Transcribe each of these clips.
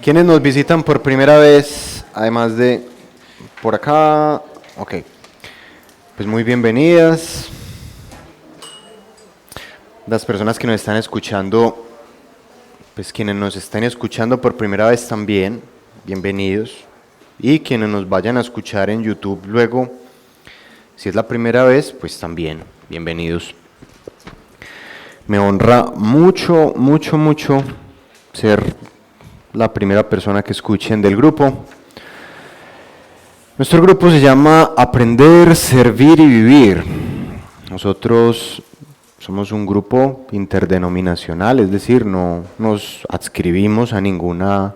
¿Quiénes nos visitan por primera vez, además de por acá? Ok, pues muy bienvenidas. Las personas que nos están escuchando, pues quienes nos están escuchando por primera vez también, bienvenidos. Y quienes nos vayan a escuchar en YouTube luego, si es la primera vez, pues también, bienvenidos. Me honra mucho, mucho, mucho ser la primera persona que escuchen del grupo. Nuestro grupo se llama Aprender, Servir y Vivir. Nosotros somos un grupo interdenominacional, es decir, no nos adscribimos a ninguna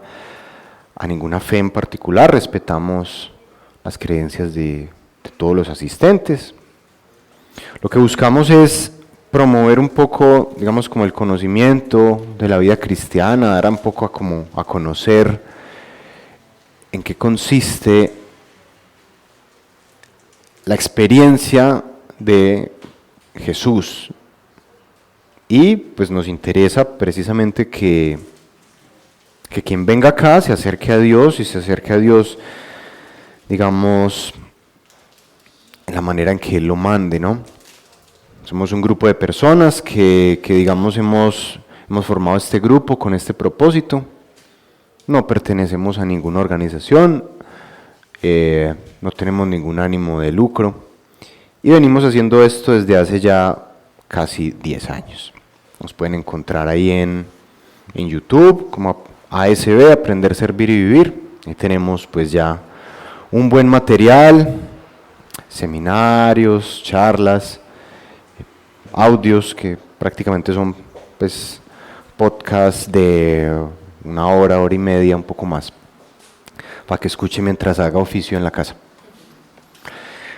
fe en particular, respetamos las creencias de todos los asistentes. Lo que buscamos es promover un poco, digamos, como el conocimiento de la vida cristiana, dar un poco a conocer en qué consiste la experiencia de Jesús. Y pues nos interesa precisamente que quien venga acá se acerque a Dios y se acerque a Dios, digamos, en la manera en que Él lo mande, ¿no? Somos un grupo de personas que digamos, hemos formado este grupo con este propósito. No pertenecemos a ninguna organización, no tenemos ningún ánimo de lucro y venimos haciendo esto desde hace ya casi 10 años. Nos pueden encontrar ahí en YouTube como ASB, Aprender, Servir y Vivir. Ahí tenemos pues ya un buen material, seminarios, charlas, audios que prácticamente son pues podcasts de una hora y media, un poco más, para que escuche mientras haga oficio en la casa.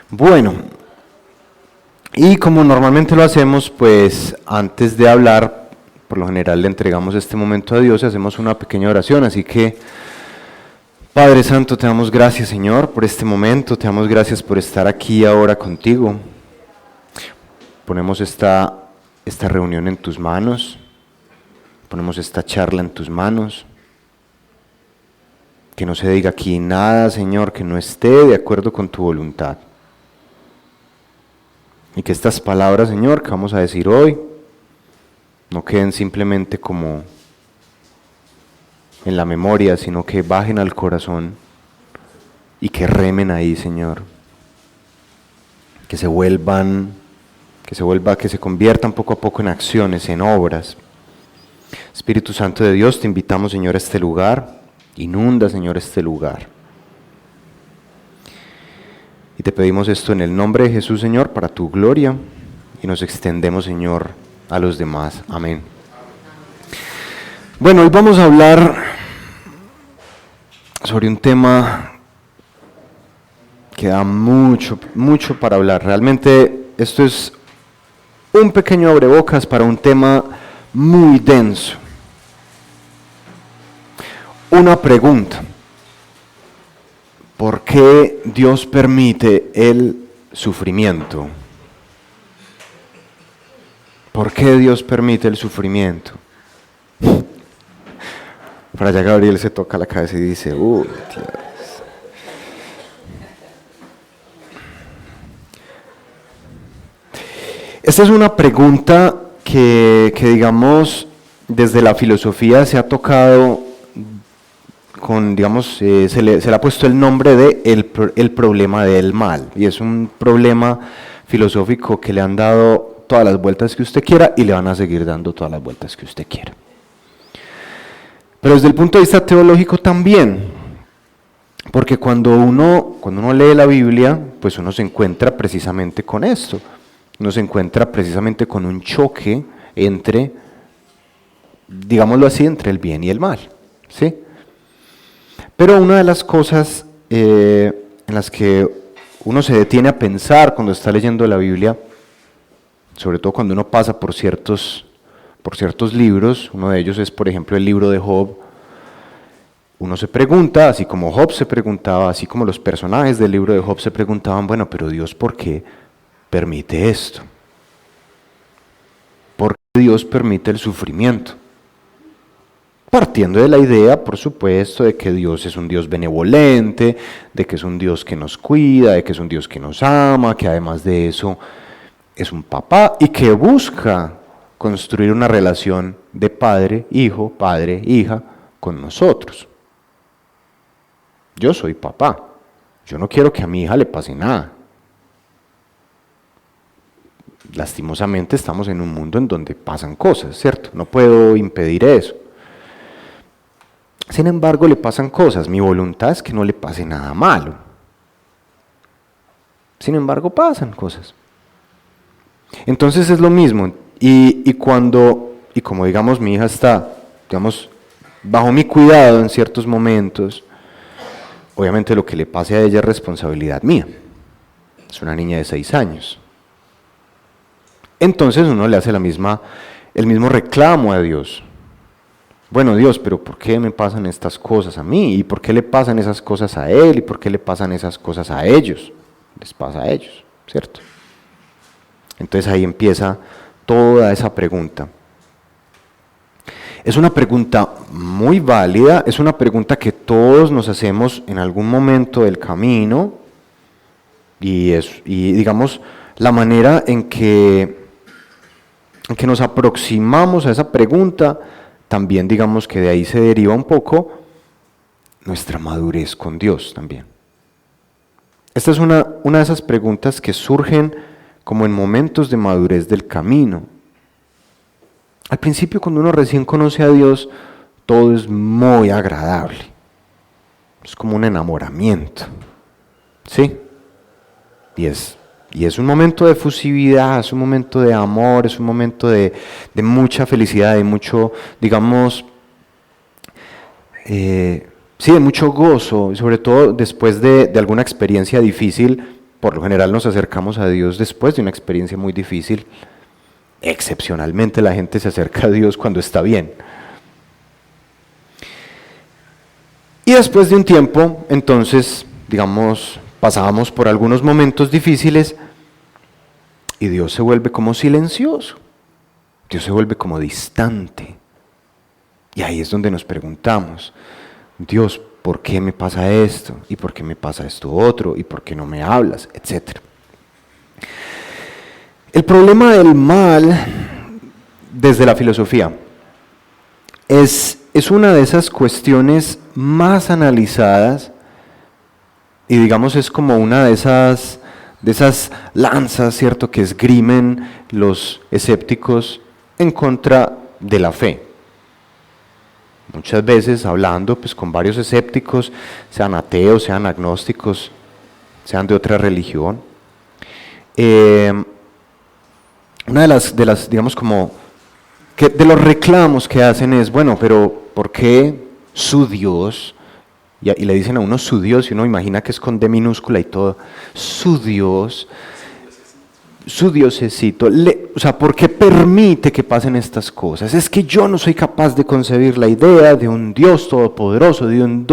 Bueno, y como normalmente lo hacemos, pues antes de hablar, por lo general le entregamos este momento a Dios y hacemos una pequeña oración, así que Padre Santo, te damos gracias, Señor, por este momento, te damos gracias por estar aquí ahora contigo. Ponemos esta reunión en tus manos, ponemos esta charla en tus manos. Que no se diga aquí nada, Señor, que no esté de acuerdo con tu voluntad. Y que estas palabras, Señor, que vamos a decir hoy, no queden simplemente como en la memoria, sino que bajen al corazón y que remen ahí, Señor. Que se conviertan poco a poco en acciones, en obras. Espíritu Santo de Dios, te invitamos, Señor, a este lugar. Inunda, Señor, este lugar. Y te pedimos esto en el nombre de Jesús, Señor, para tu gloria. Y nos extendemos, Señor, a los demás. Amén. Bueno, hoy vamos a hablar sobre un tema que da mucho, mucho para hablar. Realmente esto es un pequeño abrebocas para un tema muy denso. Una pregunta: ¿por qué Dios permite el sufrimiento? ¿Por qué Dios permite el sufrimiento? Para allá Gabriel se toca la cabeza y dice, Dios. Esta es una pregunta que digamos, desde la filosofía se ha tocado con, digamos, se le ha puesto el nombre de el problema del mal, y es un problema filosófico que le han dado todas las vueltas que usted quiera y le van a seguir dando todas las vueltas que usted quiera. Pero desde el punto de vista teológico también, porque cuando uno lee la Biblia, pues uno se encuentra precisamente con esto, uno se encuentra precisamente con un choque entre, digámoslo así, entre el bien y el mal, ¿sí? Pero una de las cosas en las que uno se detiene a pensar cuando está leyendo la Biblia, sobre todo cuando uno pasa por ciertos libros, uno de ellos es, por ejemplo, el libro de Job, uno se pregunta, así como Job se preguntaba, así como los personajes del libro de Job se preguntaban, bueno, pero Dios, ¿por qué permite esto? ¿Por qué Dios permite el sufrimiento? Partiendo de la idea, por supuesto, de que Dios es un Dios benevolente, de que es un Dios que nos cuida, de que es un Dios que nos ama, que además de eso es un papá y que busca construir una relación de padre, hija con nosotros. Yo soy papá, yo no quiero que a mi hija le pase nada. Lastimosamente estamos en un mundo en donde pasan cosas, ¿cierto? No puedo impedir eso. Sin embargo, le pasan cosas. Mi voluntad es que no le pase nada malo. Sin embargo, pasan cosas. Entonces es lo mismo. Y como digamos mi hija está, digamos, bajo mi cuidado en ciertos momentos, obviamente lo que le pase a ella es responsabilidad mía. Es una niña de 6 años. Entonces uno le hace el mismo reclamo a Dios. Bueno, Dios, pero ¿por qué me pasan estas cosas a mí? ¿Y por qué le pasan esas cosas a él? ¿Y por qué le pasan esas cosas a ellos? Les pasa a ellos, ¿cierto? Entonces ahí empieza toda esa pregunta. Es una pregunta muy válida, es una pregunta que todos nos hacemos en algún momento del camino y digamos, la manera en que nos aproximamos a esa pregunta, también digamos que de ahí se deriva un poco nuestra madurez con Dios también. Esta es una de esas preguntas que surgen como en momentos de madurez del camino. Al principio, cuando uno recién conoce a Dios, todo es muy agradable. Es como un enamoramiento, ¿sí? Y es un momento de efusividad, es un momento de amor, es un momento de mucha felicidad, de mucho, digamos, de mucho gozo, y sobre todo después de alguna experiencia difícil. Por lo general nos acercamos a Dios después de una experiencia muy difícil. Excepcionalmente la gente se acerca a Dios cuando está bien. Y después de un tiempo, entonces, digamos, pasábamos por algunos momentos difíciles y Dios se vuelve como silencioso, Dios se vuelve como distante. Y ahí es donde nos preguntamos, Dios, ¿por qué me pasa esto? ¿Y por qué me pasa esto otro? ¿Y por qué no me hablas? Etcétera. El problema del mal, desde la filosofía, es una de esas cuestiones más analizadas y digamos es como una de esas lanzas, ¿cierto?, que esgrimen los escépticos en contra de la fe. Muchas veces hablando pues, con varios escépticos, sean ateos, sean agnósticos, sean de otra religión. Una de las, digamos como, que de los reclamos que hacen es, bueno, pero ¿por qué su Dios? Y le dicen a uno su Dios, y uno imagina que es con D minúscula y todo. Su Dios, su Diosecito, o sea, ¿por qué permite que pasen estas cosas? Es que yo no soy capaz de concebir la idea de un Dios todopoderoso, de un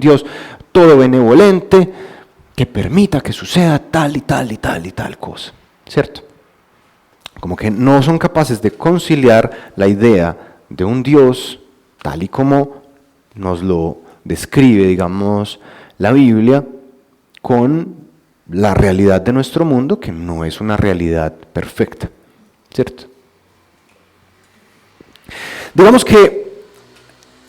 Dios todo benevolente, que permita que suceda tal y tal y tal y tal cosa, ¿cierto? Como que no son capaces de conciliar la idea de un Dios tal y como nos lo describe, digamos, la Biblia, con la realidad de nuestro mundo, que no es una realidad perfecta, ¿cierto? Digamos que,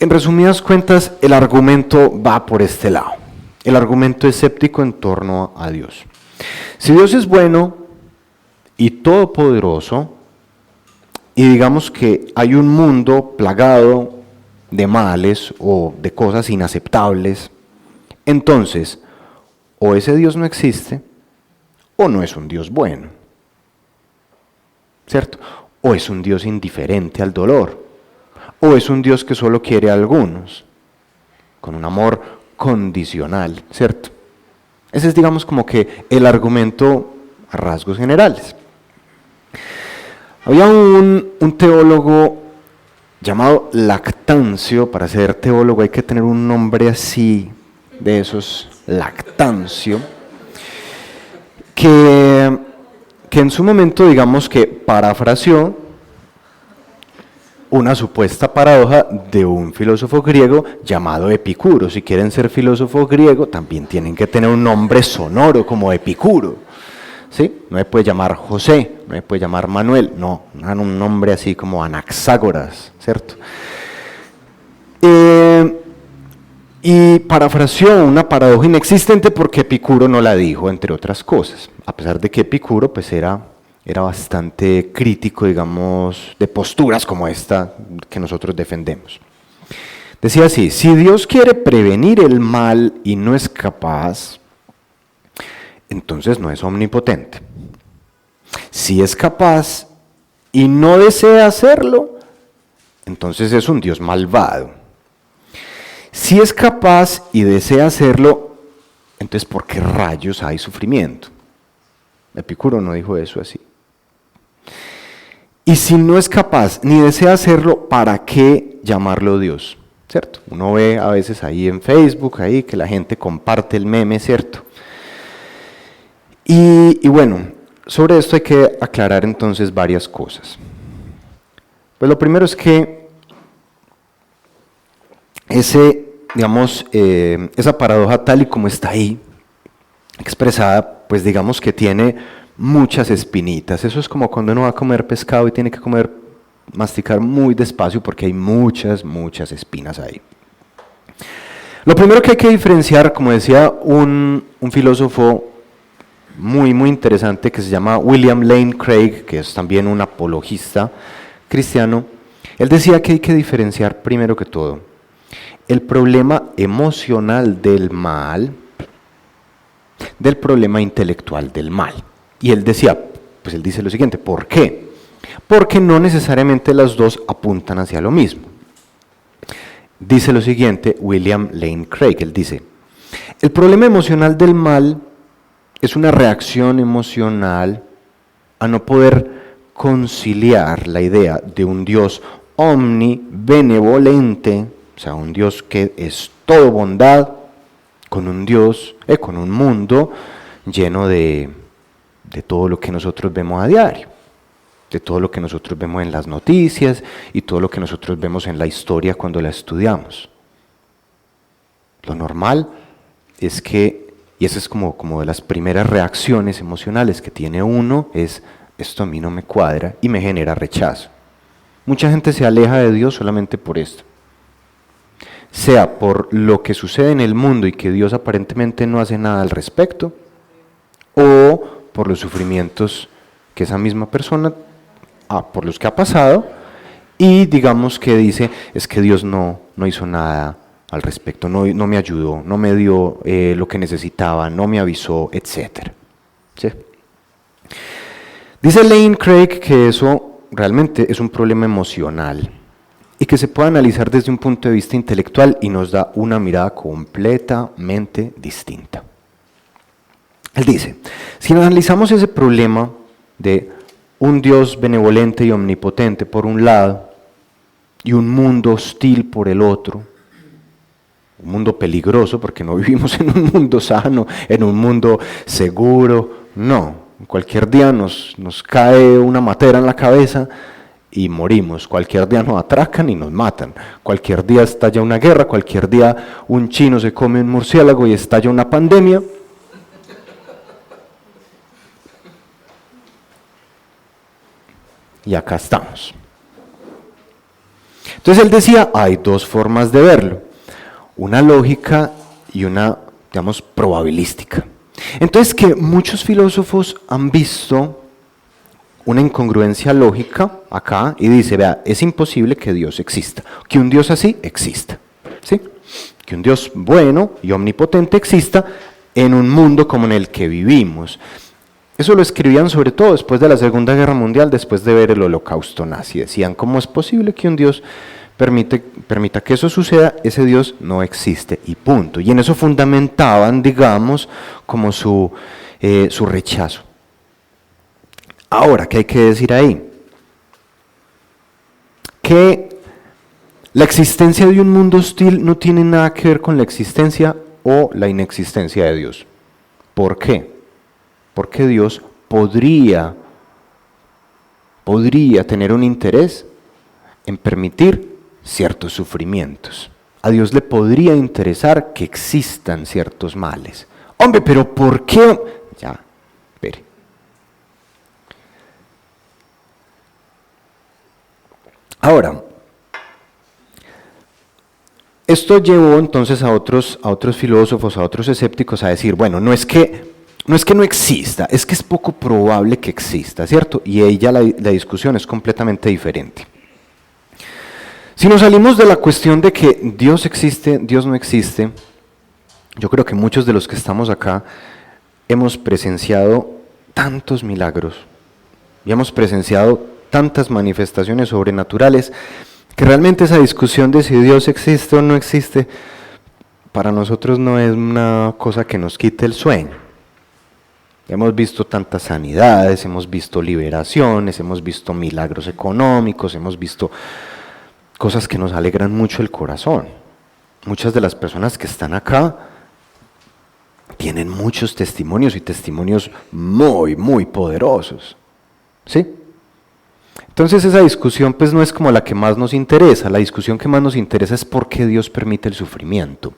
en resumidas cuentas, el argumento va por este lado. El argumento escéptico en torno a Dios. Si Dios es bueno y todopoderoso, y digamos que hay un mundo plagado de males o de cosas inaceptables, entonces, o ese Dios no existe, o no es un Dios bueno, ¿cierto? O es un Dios indiferente al dolor, o es un Dios que solo quiere a algunos, con un amor condicional, ¿cierto? Ese es, digamos, como que el argumento a rasgos generales. Había un teólogo llamado Lactancio. Para ser teólogo hay que tener un nombre así, de esos, Lactancio, que en su momento, digamos que parafraseó una supuesta paradoja de un filósofo griego llamado Epicuro. Si quieren ser filósofo griego, también tienen que tener un nombre sonoro como Epicuro. ¿Sí? No me puede llamar José, no me puede llamar Manuel, no, un nombre así como Anaxágoras, ¿cierto? Y parafraseó una paradoja inexistente porque Epicuro no la dijo, entre otras cosas, a pesar de que Epicuro pues era bastante crítico, digamos, de posturas como esta que nosotros defendemos. Decía así: si Dios quiere prevenir el mal y no es capaz, entonces no es omnipotente. Si es capaz y no desea hacerlo, entonces es un Dios malvado. Si es capaz y desea hacerlo, entonces ¿por qué rayos hay sufrimiento? Epicuro no dijo eso así. Y si no es capaz ni desea hacerlo, ¿para qué llamarlo Dios? ¿Cierto? Uno ve a veces ahí en Facebook, ahí que la gente comparte el meme, ¿cierto? Y bueno, sobre esto hay que aclarar entonces varias cosas. Pues lo primero es que esa paradoja tal y como está ahí expresada, pues digamos que tiene muchas espinitas. Eso es como cuando uno va a comer pescado y tiene que masticar muy despacio porque hay muchas espinas ahí. Lo primero que hay que diferenciar, como decía un filósofo muy interesante que se llama William Lane Craig, que es también un apologista cristiano, él decía que hay que diferenciar primero que todo el problema emocional del mal del problema intelectual del mal. Y él decía, pues él dice lo siguiente: ¿por qué? Porque no necesariamente las dos apuntan hacia lo mismo. Dice lo siguiente William Lane Craig, él dice: el problema emocional del mal es una reacción emocional a no poder conciliar la idea de un Dios omnibenevolente, o sea, un Dios que es todo bondad, con un Dios, con un mundo lleno de todo lo que nosotros vemos a diario, de todo lo que nosotros vemos en las noticias y todo lo que nosotros vemos en la historia cuando la estudiamos. Lo normal es que, y esa es como de las primeras reacciones emocionales que tiene uno, es: esto a mí no me cuadra y me genera rechazo. Mucha gente se aleja de Dios solamente por esto. Sea por lo que sucede en el mundo y que Dios aparentemente no hace nada al respecto, o por los sufrimientos que esa misma persona, por los que ha pasado, y digamos que dice: es que Dios no hizo nada al respecto, no me ayudó, no me dio lo que necesitaba, no me avisó, etc. ¿Sí? Dice Lane Craig que eso realmente es un problema emocional y que se puede analizar desde un punto de vista intelectual y nos da una mirada completamente distinta. Él dice: si analizamos ese problema de un Dios benevolente y omnipotente por un lado y un mundo hostil por el otro, un mundo peligroso porque no vivimos en un mundo sano, en un mundo seguro, no, cualquier día nos cae una matera en la cabeza y morimos, cualquier día nos atracan y nos matan, cualquier día estalla una guerra, cualquier día un chino se come un murciélago y estalla una pandemia. Y acá estamos. Entonces él decía, hay dos formas de verlo, una lógica y una, digamos, probabilística. Entonces que muchos filósofos han visto una incongruencia lógica acá y dice: vea, es imposible que Dios exista, que un Dios así exista, ¿sí? Que un Dios bueno y omnipotente exista en un mundo como en el que vivimos. Eso lo escribían sobre todo después de la Segunda Guerra Mundial, después de ver el Holocausto nazi. Decían: ¿cómo es posible que un Dios permita que eso suceda? Ese Dios no existe y punto. Y en eso fundamentaban, digamos, como su rechazo. Ahora, ¿qué hay que decir ahí? Que la existencia de un mundo hostil no tiene nada que ver con la existencia o la inexistencia de Dios. ¿Por qué? Porque Dios podría tener un interés en permitir ciertos sufrimientos. A Dios le podría interesar que existan ciertos males. Hombre, pero ¿por qué? Ya, espere. Ahora, esto llevó entonces a otros filósofos, a otros escépticos a decir, bueno, no es que no exista, es que es poco probable que exista, ¿cierto? Y ahí ya la discusión es completamente diferente. Si nos salimos de la cuestión de que Dios existe, Dios no existe, yo creo que muchos de los que estamos acá hemos presenciado tantos milagros y hemos presenciado tantas manifestaciones sobrenaturales que realmente esa discusión de si Dios existe o no existe, para nosotros no es una cosa que nos quite el sueño. Hemos visto tantas sanidades, hemos visto liberaciones, hemos visto milagros económicos, hemos visto cosas que nos alegran mucho el corazón. Muchas de las personas que están acá tienen muchos testimonios y testimonios muy, muy poderosos. ¿Sí? Entonces esa discusión pues no es como la que más nos interesa. La discusión que más nos interesa es por qué Dios permite el sufrimiento.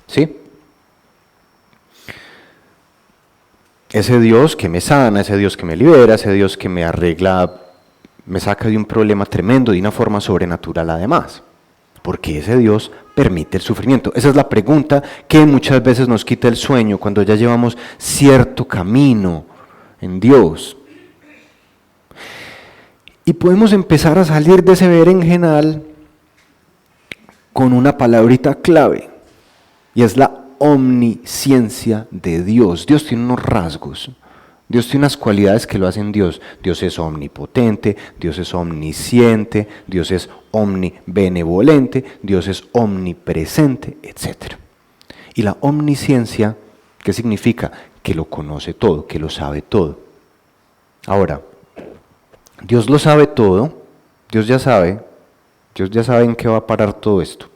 ¿Sí? Ese Dios que me sana, ese Dios que me libera, ese Dios que me arregla, me saca de un problema tremendo de una forma sobrenatural además. Porque ese Dios permite el sufrimiento. Esa es la pregunta que muchas veces nos quita el sueño cuando ya llevamos cierto camino en Dios. Y podemos empezar a salir de ese berenjenal con una palabrita clave, y es la omnisciencia de Dios. Dios tiene unos rasgos, Dios tiene unas cualidades que lo hacen Dios. Dios es omnipotente, Dios es omnisciente, Dios es omnibenevolente, Dios es omnipresente, etc. Y la omnisciencia, ¿qué significa? Que lo conoce todo, que lo sabe todo. Ahora, Dios lo sabe todo, Dios ya sabe en qué va a parar todo esto.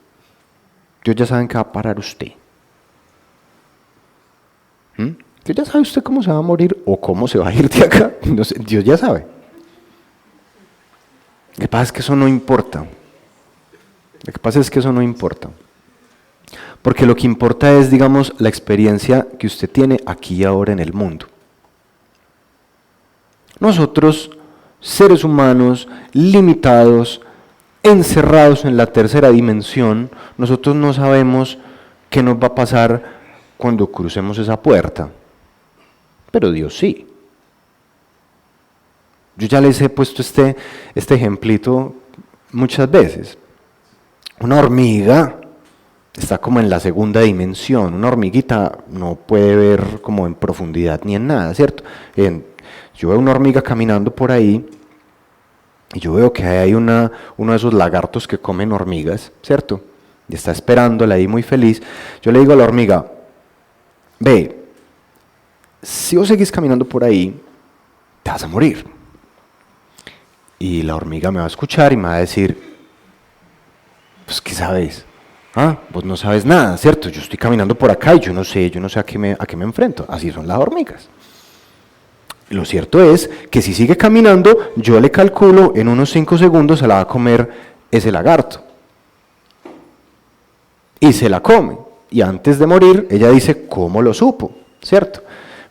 Dios ya sabe en qué va a parar usted. Dios ya sabe usted cómo se va a morir o cómo se va a ir de acá. No sé, Dios ya sabe. Lo que pasa es que eso no importa. Porque lo que importa es, digamos, la experiencia que usted tiene aquí y ahora en el mundo. Nosotros, seres humanos, limitados, encerrados en la tercera dimensión, nosotros no sabemos qué nos va a pasar cuando crucemos esa puerta. Pero Dios sí. Yo ya les he puesto este ejemplito muchas veces. Una hormiga está como en la segunda dimensión. Una hormiguita no puede ver como en profundidad ni en nada, ¿cierto? Yo veo una hormiga caminando por ahí y yo veo que hay uno de esos lagartos que comen hormigas, ¿cierto? Y está esperándola ahí muy feliz. Yo le digo a la hormiga, ve, si vos seguís caminando por ahí, te vas a morir. Y la hormiga me va a escuchar y me va a decir, pues, ¿qué sabes? Vos no sabes nada, ¿cierto? Yo estoy caminando por acá y yo no sé a qué me enfrento. Así son las hormigas. Lo cierto es que si sigue caminando, yo le calculo en unos 5 segundos se la va a comer ese lagarto. Y se la come. Y antes de morir, ella dice, ¿cómo lo supo? ¿Cierto?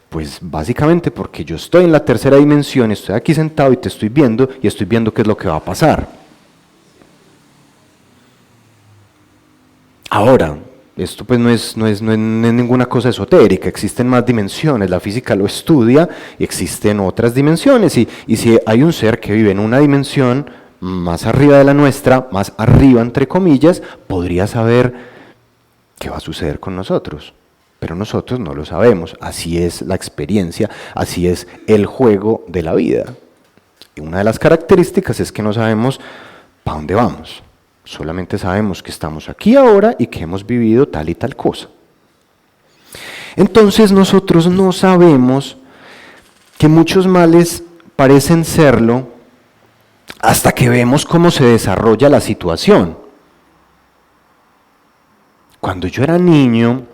Pues básicamente porque yo estoy en la tercera dimensión, estoy aquí sentado y te estoy viendo, y estoy viendo qué es lo que va a pasar. Ahora, esto pues no es ninguna cosa esotérica, existen más dimensiones, la física lo estudia y existen otras dimensiones, y si hay un ser que vive en una dimensión más arriba de la nuestra, más arriba entre comillas, podría saber qué va a suceder con nosotros, pero nosotros no lo sabemos. Así es la experiencia, así es el juego de la vida. Y una de las características es que no sabemos para dónde vamos. Solamente sabemos que estamos aquí ahora y que hemos vivido tal y tal cosa. Entonces nosotros no sabemos que muchos males parecen serlo hasta que vemos cómo se desarrolla la situación. Cuando yo era niño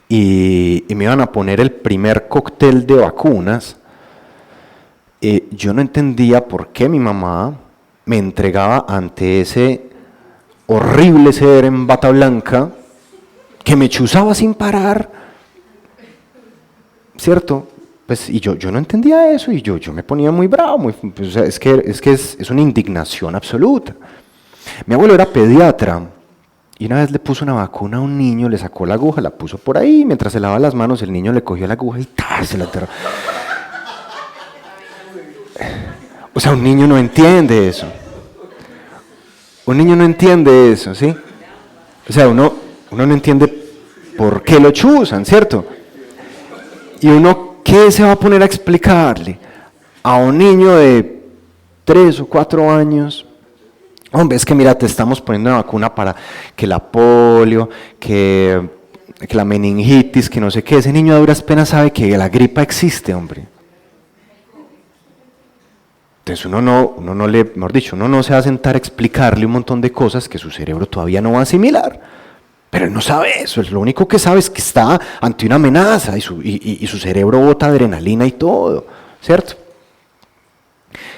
y me iban a poner el primer cóctel de vacunas, yo no entendía por qué mi mamá me entregaba ante ese horrible ser en bata blanca que me chuzaba sin parar, ¿cierto? Pues, y yo no entendía eso y yo me ponía muy bravo, pues, o sea, es que es una indignación absoluta. Mi abuelo era pediatra y una vez le puso una vacuna a un niño, le sacó la aguja, la puso por ahí, mientras se lavaba las manos el niño le cogió la aguja y ¡tá! Se la aterró. O sea, un niño no entiende eso. Un niño no entiende eso, ¿sí? O sea, uno no entiende por qué lo chuzan, ¿cierto? Y uno, ¿qué se va a poner a explicarle a un niño de 3 o 4 años? Hombre, es que mira, te estamos poniendo una vacuna para que la polio, que la meningitis, que no sé qué. Ese niño a duras penas sabe que la gripa existe, hombre. Entonces uno no se va a sentar a explicarle un montón de cosas que su cerebro todavía no va a asimilar. Pero él no sabe eso, lo único que sabe es que está ante una amenaza y su cerebro bota adrenalina y todo, ¿cierto?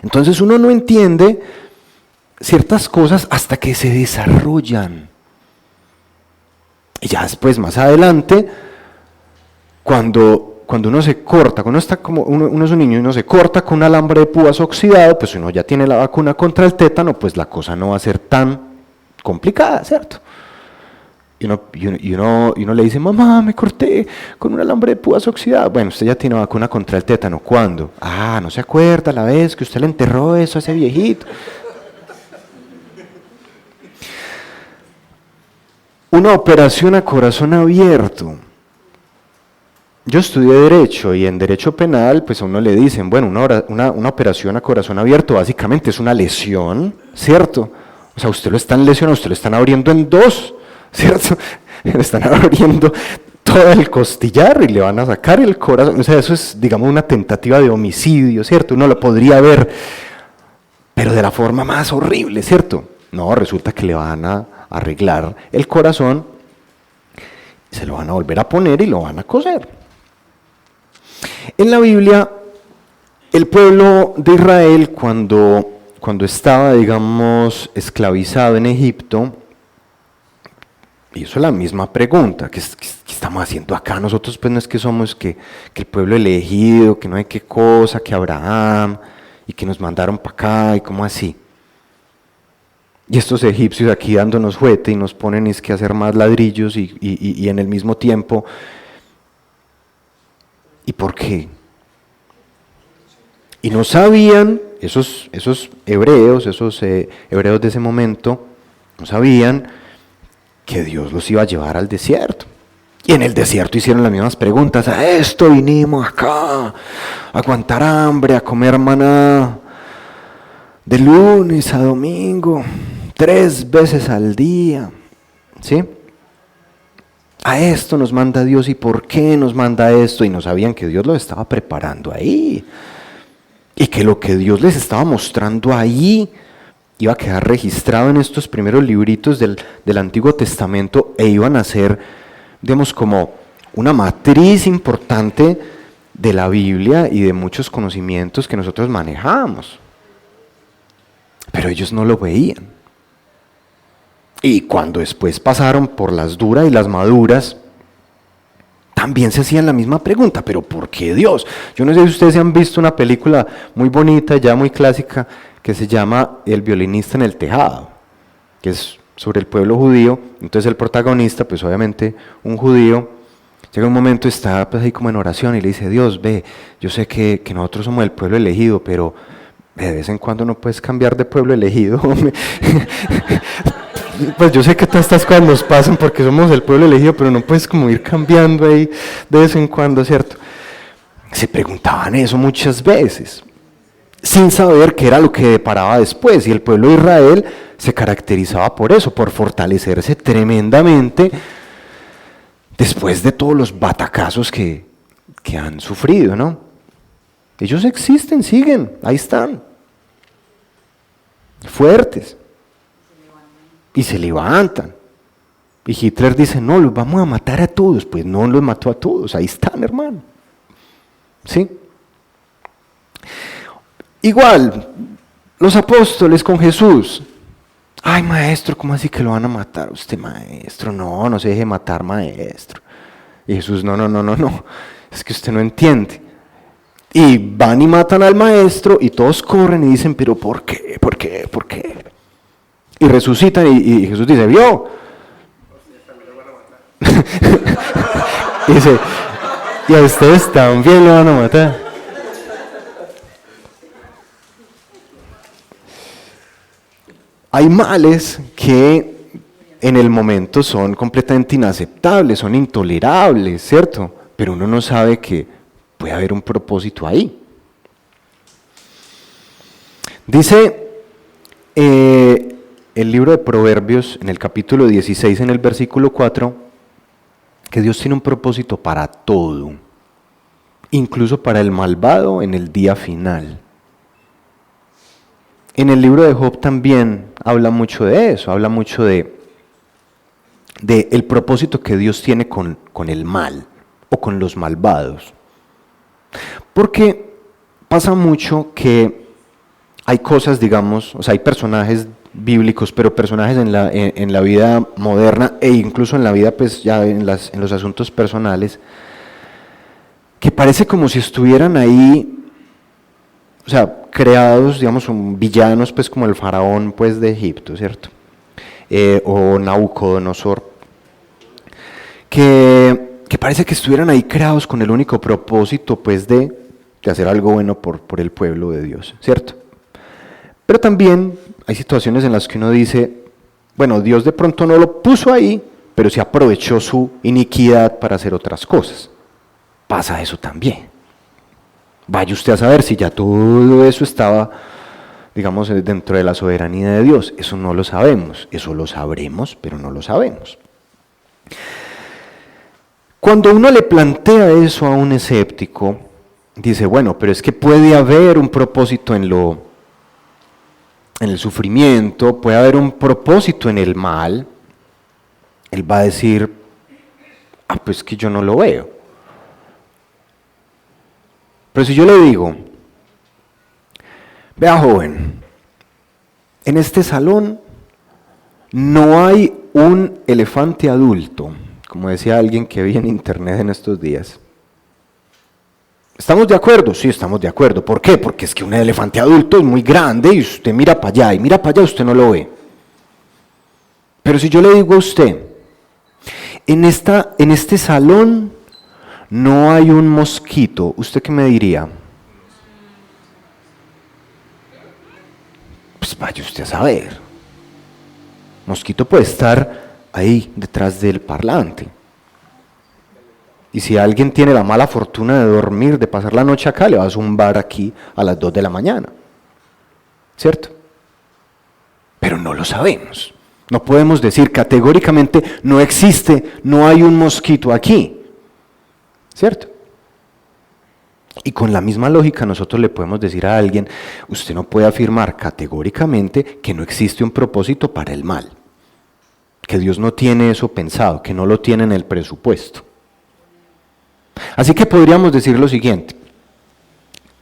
Entonces uno no entiende ciertas cosas hasta que se desarrollan. Y ya después, más adelante, cuando uno se corta, cuando uno es un niño y uno se corta con un alambre de púas oxidado, pues uno ya tiene la vacuna contra el tétano, pues la cosa no va a ser tan complicada, ¿cierto? Y uno le dice, mamá, me corté con un alambre de púas oxidado. Bueno, usted ya tiene vacuna contra el tétano. ¿Cuándo? Ah, no se acuerda la vez que usted le enterró eso a ese viejito. Una operación a corazón abierto. Yo estudié Derecho y en Derecho Penal, pues a uno le dicen, bueno, una operación a corazón abierto básicamente es una lesión, ¿cierto? O sea, usted lo están lesionando, usted lo están abriendo en dos, ¿cierto? Le están abriendo todo el costillar y le van a sacar el corazón. O sea, eso es, digamos, una tentativa de homicidio, ¿cierto? Uno lo podría ver, pero de la forma más horrible, ¿cierto? No, resulta que le van a arreglar el corazón, se lo van a volver a poner y lo van a coser. En la Biblia, el pueblo de Israel, cuando estaba, digamos, esclavizado en Egipto, hizo la misma pregunta, ¿qué estamos haciendo acá? Nosotros pues no es que somos que el pueblo elegido, que no hay qué cosa, que Abraham, y que nos mandaron para acá, y cómo así. Y estos egipcios aquí dándonos juguete y nos ponen es que hacer más ladrillos y en el mismo tiempo. ¿Y por qué? Y no sabían, esos hebreos, hebreos de ese momento, no sabían que Dios los iba a llevar al desierto. Y en el desierto hicieron las mismas preguntas, a esto vinimos acá, a aguantar hambre, a comer maná, de lunes a domingo, 3 veces al día, ¿sí? A esto nos manda Dios, ¿y por qué nos manda esto? Y no sabían que Dios los estaba preparando ahí. Y que lo que Dios les estaba mostrando ahí iba a quedar registrado en estos primeros libritos del Antiguo Testamento e iban a ser, digamos, como una matriz importante de la Biblia y de muchos conocimientos que nosotros manejamos. Pero ellos no lo veían. Y cuando después pasaron por las duras y las maduras, también se hacían la misma pregunta, pero ¿por qué Dios? Yo no sé si ustedes han visto una película muy bonita, ya muy clásica, que se llama El violinista en el tejado, que es sobre el pueblo judío. Entonces el protagonista, pues obviamente un judío, llega un momento, está pues ahí como en oración y le dice, Dios, ve, yo sé que nosotros somos el pueblo elegido, pero de vez en cuando no puedes cambiar de pueblo elegido. Pues yo sé que todas estas cosas nos pasan porque somos el pueblo elegido, pero no puedes como ir cambiando ahí de vez en cuando, ¿cierto? Se preguntaban eso muchas veces, sin saber qué era lo que deparaba después. Y el pueblo de Israel se caracterizaba por eso, por fortalecerse tremendamente después de todos los batacazos que han sufrido, ¿no? Ellos existen, siguen, ahí están, fuertes. Y se levantan. Y Hitler dice, no, los vamos a matar a todos. Pues no los mató a todos, ahí están, hermano. ¿Sí? Igual, los apóstoles con Jesús. Ay, maestro, ¿cómo así que lo van a matar a usted, maestro? No, no se deje matar, maestro. Y Jesús, no, es que usted no entiende. Y van y matan al maestro y todos corren y dicen, pero ¿por qué? ¿Por qué? ¿Por qué? Y resucitan y Jesús dice, ¿vio? Y dice, y a ustedes también lo van a matar. Hay males que en el momento son completamente inaceptables, son intolerables, ¿cierto? Pero uno no sabe que puede haber un propósito ahí. Dice el libro de Proverbios, en el capítulo 16, en el versículo 4, que Dios tiene un propósito para todo, incluso para el malvado en el día final. En el libro de Job también habla mucho de eso, habla mucho de el propósito que Dios tiene con el mal o con los malvados. Porque pasa mucho que hay cosas, digamos, o sea, hay personajes bíblicos, pero personajes en la vida moderna e incluso en la vida, pues ya en los asuntos personales, que parece como si estuvieran ahí, o sea, creados, digamos, villanos, pues como el faraón, pues de Egipto, ¿cierto? O Nabucodonosor, que parece que estuvieran ahí creados con el único propósito, pues de hacer algo bueno por el pueblo de Dios, ¿cierto? Pero también hay situaciones en las que uno dice, bueno, Dios de pronto no lo puso ahí, pero se aprovechó su iniquidad para hacer otras cosas. Pasa eso también. Vaya usted a saber si ya todo eso estaba, digamos, dentro de la soberanía de Dios. Eso no lo sabemos, eso lo sabremos, pero no lo sabemos. Cuando uno le plantea eso a un escéptico, dice, bueno, pero es que puede haber un propósito en el sufrimiento, puede haber un propósito en el mal. Él va a decir, pues que yo no lo veo. Pero si yo le digo, vea joven, en este salón no hay un elefante adulto, como decía alguien que vi en internet en estos días. ¿Estamos de acuerdo? Sí, estamos de acuerdo. ¿Por qué? Porque es que un elefante adulto es muy grande y usted mira para allá y mira para allá, usted no lo ve. Pero si yo le digo a usted, en este salón no hay un mosquito, ¿usted qué me diría? Pues vaya usted a saber. Mosquito puede estar ahí detrás del parlante. Y si alguien tiene la mala fortuna de dormir, de pasar la noche acá, le va a zumbar aquí a las 2 de la mañana. ¿Cierto? Pero no lo sabemos. No podemos decir categóricamente, no existe, no hay un mosquito aquí. ¿Cierto? Y con la misma lógica nosotros le podemos decir a alguien, usted no puede afirmar categóricamente que no existe un propósito para el mal, que Dios no tiene eso pensado, que no lo tiene en el presupuesto. Así que podríamos decir lo siguiente,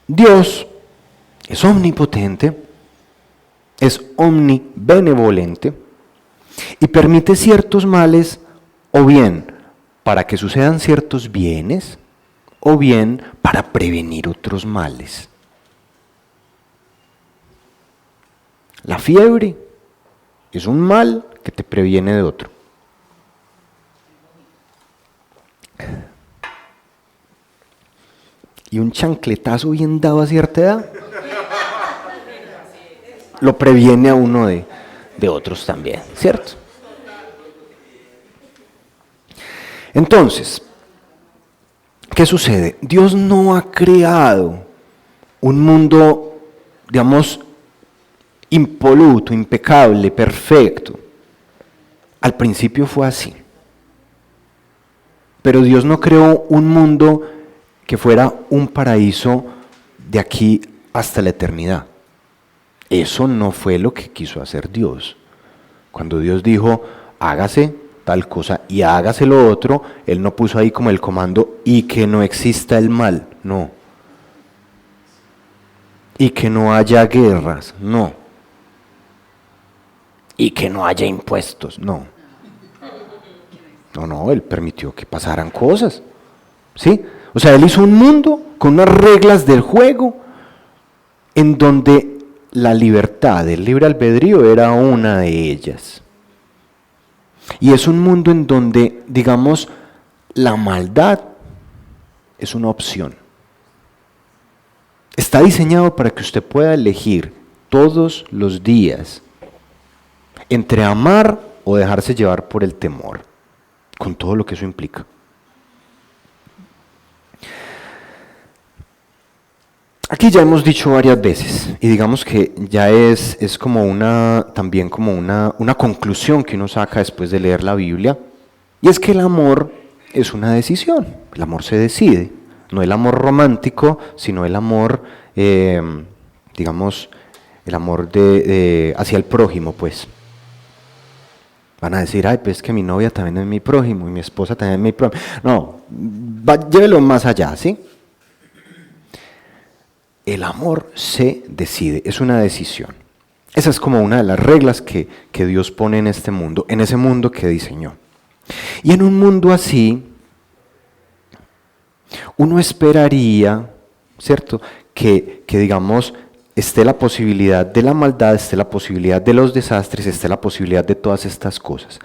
Dios es omnipotente, es omnibenevolente y permite ciertos males o bien para que sucedan ciertos bienes, o bien para prevenir otros males. La fiebre es un mal que te previene de otro. Y un chancletazo bien dado a cierta edad lo previene a uno de otros también, ¿cierto? Entonces, ¿qué sucede? Dios no ha creado un mundo, digamos, impoluto, impecable, perfecto. Al principio fue así. Pero Dios no creó un mundo que fuera un paraíso de aquí hasta la eternidad. Eso no fue lo que quiso hacer Dios. Cuando Dios dijo, hágase tal cosa y hágase lo otro, Él no puso ahí como el comando y que no exista el mal, no. y que no haya guerras, no. Y que no haya impuestos, no. No, Él permitió que pasaran cosas, ¿sí? O sea, Él hizo un mundo con unas reglas del juego en donde la libertad, el libre albedrío era una de ellas. Y es un mundo en donde, digamos, la maldad es una opción. Está diseñado para que usted pueda elegir todos los días entre amar o dejarse llevar por el temor, con todo lo que eso implica. Aquí ya hemos dicho varias veces, y digamos que ya es como también como una conclusión que uno saca después de leer la Biblia, y es que el amor es una decisión, el amor se decide, no el amor romántico, sino el amor, digamos, el amor hacia el prójimo, pues. Van a decir, ay, pues que mi novia también es mi prójimo, y mi esposa también es mi prójimo. No, llévelo más allá, ¿sí? El amor se decide, es una decisión. Esa es como una de las reglas que Dios pone en este mundo, en ese mundo que diseñó. Y en un mundo así, uno esperaría, ¿cierto?, que digamos, esté la posibilidad de la maldad, esté la posibilidad de los desastres, esté la posibilidad de todas estas cosas.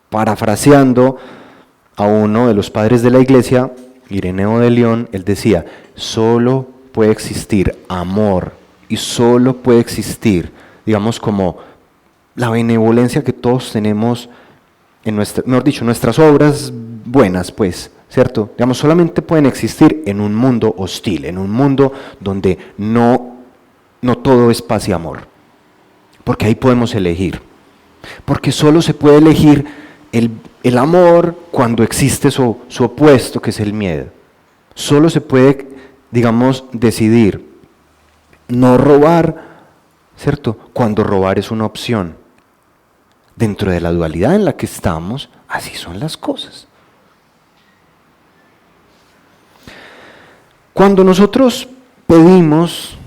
Parafraseando a uno de los padres de la iglesia, Ireneo de León, él decía, solo puede existir amor y solo puede existir, digamos, como la benevolencia que todos tenemos en nuestras obras buenas, pues, ¿cierto? Digamos, solamente pueden existir en un mundo hostil, en un mundo donde no todo es paz y amor, porque ahí podemos elegir, porque solo se puede elegir el amor cuando existe su opuesto, que es el miedo. Solo se puede, digamos, decidir no robar, ¿cierto?, cuando robar es una opción. Dentro de la dualidad en la que estamos, así son las cosas. Cuando nosotros pedimos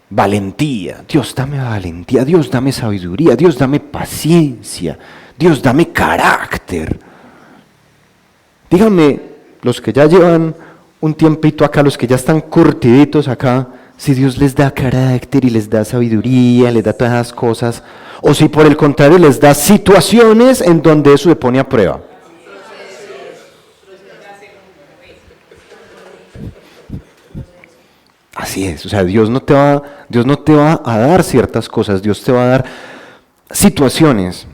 valentía, Dios dame valentía, Dios dame sabiduría, Dios dame paciencia, Dios dame carácter. Díganme, los que ya llevan un tiempito acá, los que ya están curtiditos acá, si Dios les da carácter y les da sabiduría, les da todas esas cosas, o si por el contrario les da situaciones en donde eso se pone a prueba. Así es, o sea, Dios no te va a dar ciertas cosas, Dios te va a dar situaciones,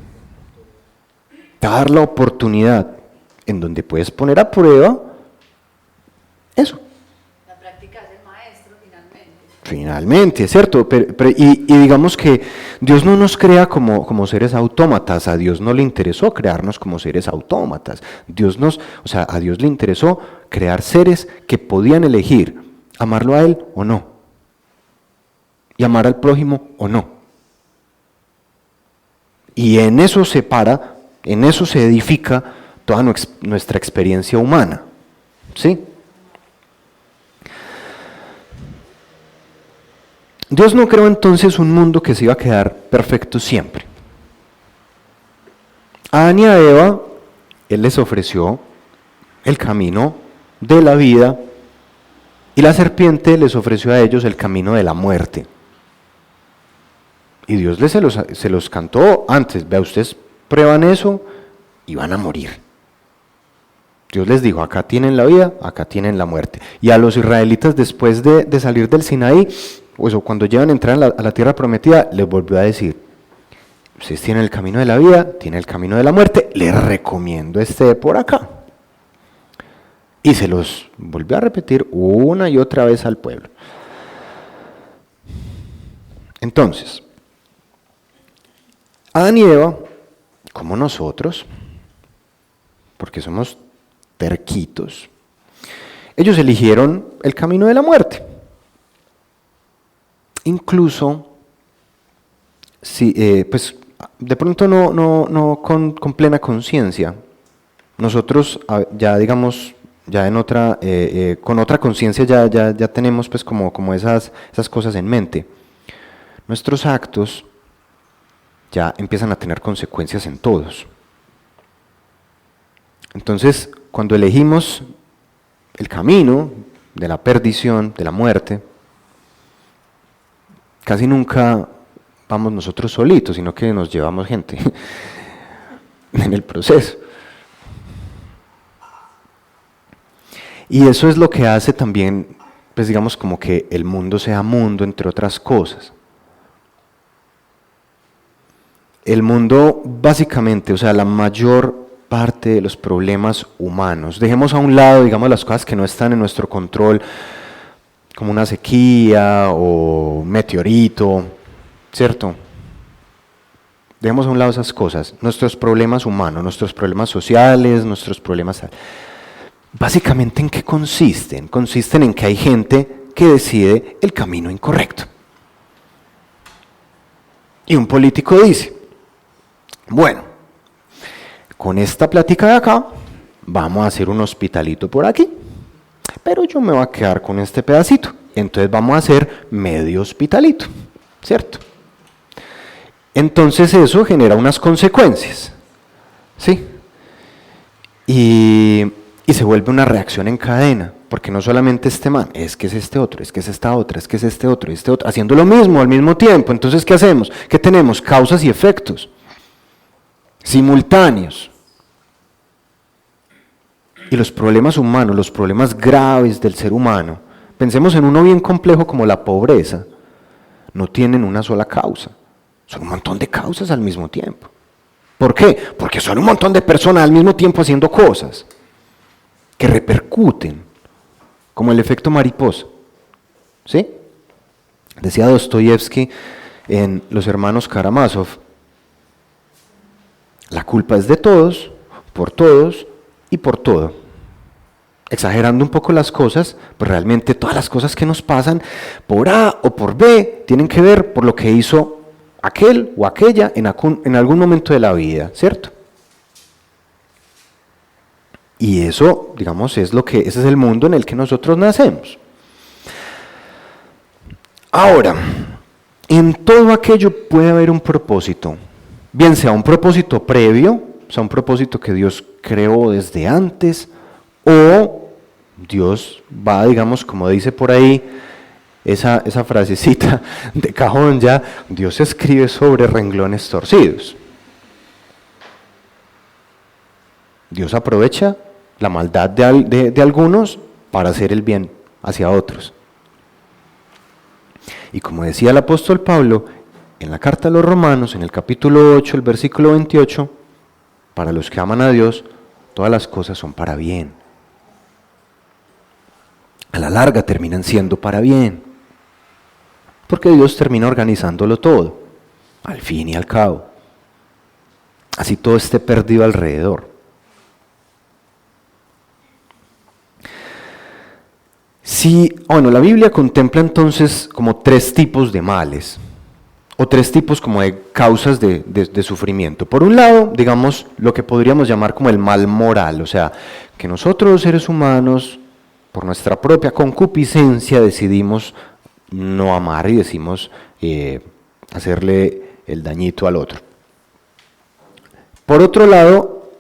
te va a dar la oportunidad en donde puedes poner a prueba eso. La práctica es el maestro finalmente. Finalmente, es cierto, y digamos que Dios no nos crea como seres autómatas, a Dios no le interesó crearnos como seres autómatas, a Dios le interesó crear seres que podían elegir amarlo a Él o no, y amar al prójimo o no. Y en eso en eso se edifica toda nuestra experiencia humana, ¿sí? Dios no creó entonces un mundo que se iba a quedar perfecto siempre. A Adán y a Eva, Él les ofreció el camino de la vida y la serpiente les ofreció a ellos el camino de la muerte. Y Dios se los cantó antes, vea, ustedes prueban eso y van a morir. Dios les dijo, acá tienen la vida, acá tienen la muerte. Y a los israelitas después de salir del Sinaí, o cuando llegan a entrar a la tierra prometida, les volvió a decir, ustedes tienen el camino de la vida, tienen el camino de la muerte, les recomiendo este por acá. Y se los volvió a repetir una y otra vez al pueblo. Entonces, Adán y Eva, como nosotros, porque somos terquitos, ellos eligieron el camino de la muerte. Incluso, pues de pronto no con plena conciencia. Nosotros ya digamos, ya en otra, con otra conciencia ya tenemos pues como esas cosas en mente. Nuestros actos ya empiezan a tener consecuencias en todos. Entonces, cuando elegimos el camino de la perdición, de la muerte, casi nunca vamos nosotros solitos, sino que nos llevamos gente en el proceso. Y eso es lo que hace también, pues digamos, como que el mundo sea mundo, entre otras cosas. El mundo, básicamente, o sea, la mayor parte de los problemas humanos, dejemos a un lado, digamos, las cosas que no están en nuestro control, como una sequía o un meteorito, ¿cierto? Dejemos a un lado esas cosas, nuestros problemas humanos, nuestros problemas sociales, nuestros problemas... Básicamente, ¿en qué consisten? Consisten en que hay gente que decide el camino incorrecto. Y un político dice, bueno, con esta plática de acá, vamos a hacer un hospitalito por aquí, pero yo me voy a quedar con este pedacito. Entonces vamos a hacer medio hospitalito, ¿cierto? Entonces eso genera unas consecuencias, ¿sí? Y se vuelve una reacción en cadena, porque no solamente este man, es que es este otro, es que es esta otra, es que es este otro, haciendo lo mismo al mismo tiempo. Entonces, ¿qué hacemos? ¿Qué tenemos? Causas y efectos simultáneos. Y los problemas humanos, los problemas graves del ser humano, pensemos en uno bien complejo como la pobreza, no tienen una sola causa, son un montón de causas al mismo tiempo. ¿Por qué? Porque son un montón de personas al mismo tiempo haciendo cosas que repercuten, como el efecto mariposa, ¿sí? Decía Dostoyevsky en Los hermanos Karamazov, la culpa es de todos y por todo. Exagerando un poco las cosas, pues realmente todas las cosas que nos pasan, por A o por B, tienen que ver por lo que hizo aquel o aquella en algún momento de la vida, ¿cierto? Y eso, digamos, ese es el mundo en el que nosotros nacemos. Ahora, en todo aquello puede haber un propósito, bien sea un propósito previo, o sea, un propósito que Dios creó desde antes, o Dios va, digamos, como dice por ahí, esa frasecita de cajón ya, Dios escribe sobre renglones torcidos. Dios aprovecha la maldad de algunos para hacer el bien hacia otros. Y como decía el apóstol Pablo, en la carta a los Romanos, en el capítulo 8, el versículo 28, para los que aman a Dios, todas las cosas son para bien. A la larga terminan siendo para bien, porque Dios termina organizándolo todo, al fin y al cabo. Así todo esté perdido alrededor. Sí, bueno, la Biblia contempla entonces como 3 tipos de males, o 3 tipos como de causas de sufrimiento. Por un lado, digamos, lo que podríamos llamar como el mal moral, o sea, que nosotros los seres humanos, por nuestra propia concupiscencia, decidimos no amar y decimos hacerle el dañito al otro. Por otro lado,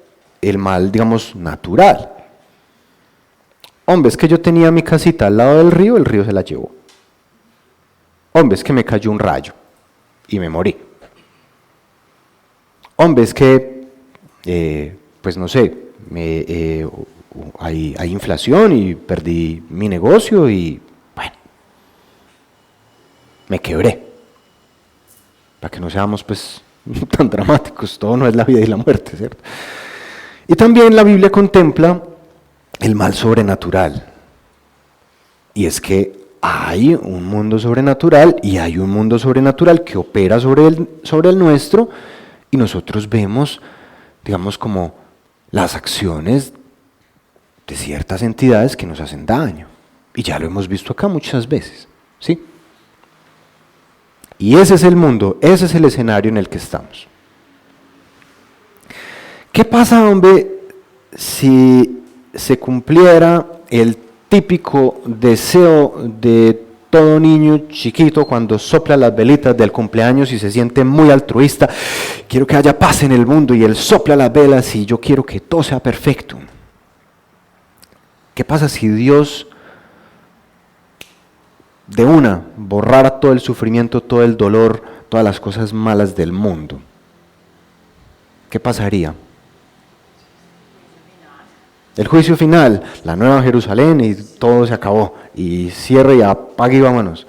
el mal, digamos, natural. Hombre, es que yo tenía mi casita al lado del río, el río se la llevó. Hombre, es que me cayó un rayo y me morí. Hombre, es que, pues no sé, hay inflación y perdí mi negocio y, bueno, me quebré. Para que no seamos, pues, tan dramáticos, todo no es la vida y la muerte, ¿cierto? Y también la Biblia contempla el mal sobrenatural. Y es que hay un mundo sobrenatural y hay un mundo sobrenatural que opera sobre el nuestro, y nosotros vemos, digamos, como las acciones de ciertas entidades que nos hacen daño. Y ya lo hemos visto acá muchas veces, ¿sí? Y ese es el mundo, ese es el escenario en el que estamos. ¿Qué pasa, hombre, si se cumpliera el típico deseo de todo niño chiquito cuando sopla las velitas del cumpleaños y se siente muy altruista, quiero que haya paz en el mundo, y él sopla las velas y yo quiero que todo sea perfecto. ¿Qué pasa si Dios de una borrara todo el sufrimiento, todo el dolor, todas las cosas malas del mundo? ¿Qué pasaría? El juicio final, la nueva Jerusalén, y todo se acabó. Y cierre y apague y vámonos.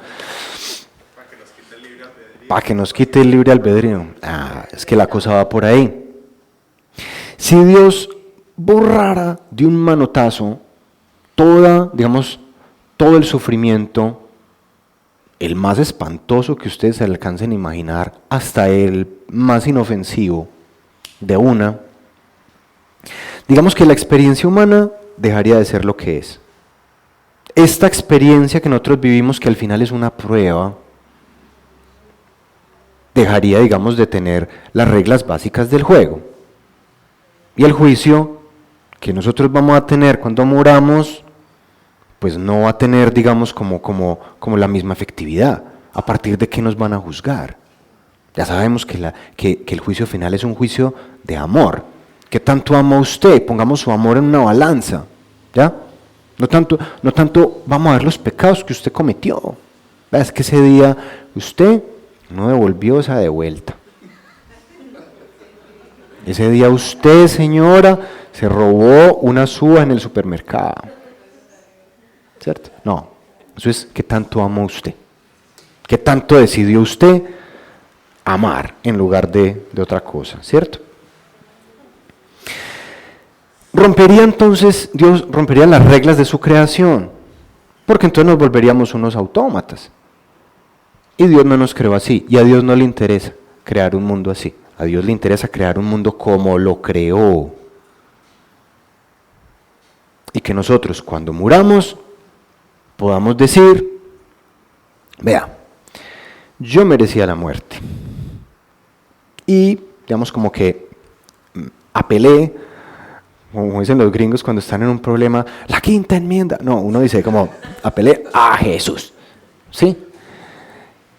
Para que nos quite el libre albedrío. Es que la cosa va por ahí. Si Dios borrara de un manotazo todo el sufrimiento, el más espantoso que ustedes se alcancen a imaginar, hasta el más inofensivo, de una, digamos que la experiencia humana dejaría de ser lo que es. Esta experiencia que nosotros vivimos, que al final es una prueba, dejaría, digamos, de tener las reglas básicas del juego. Y el juicio que nosotros vamos a tener cuando muramos, pues no va a tener, digamos, como la misma efectividad. ¿A partir de qué nos van a juzgar? Ya sabemos que el juicio final es un juicio de amor. ¿Qué tanto ama usted? Pongamos su amor en una balanza, ¿ya? No tanto vamos a ver los pecados que usted cometió. Es que ese día usted no devolvió esa de vuelta. Ese día usted, señora, se robó unas uvas en el supermercado. ¿Cierto? No, eso es qué tanto ama usted. ¿Qué tanto decidió usted amar en lugar de otra cosa? ¿Cierto? Dios rompería las reglas de su creación, porque entonces nos volveríamos unos autómatas. Y Dios no nos creó así, y a Dios no le interesa crear un mundo así. A Dios le interesa crear un mundo como lo creó. Y que nosotros, cuando muramos, podamos decir, vea, yo merecía la muerte. Y, digamos, como que apelé, como dicen los gringos cuando están en un problema, la quinta enmienda. No, uno dice como, apelé a Jesús. ¿Sí?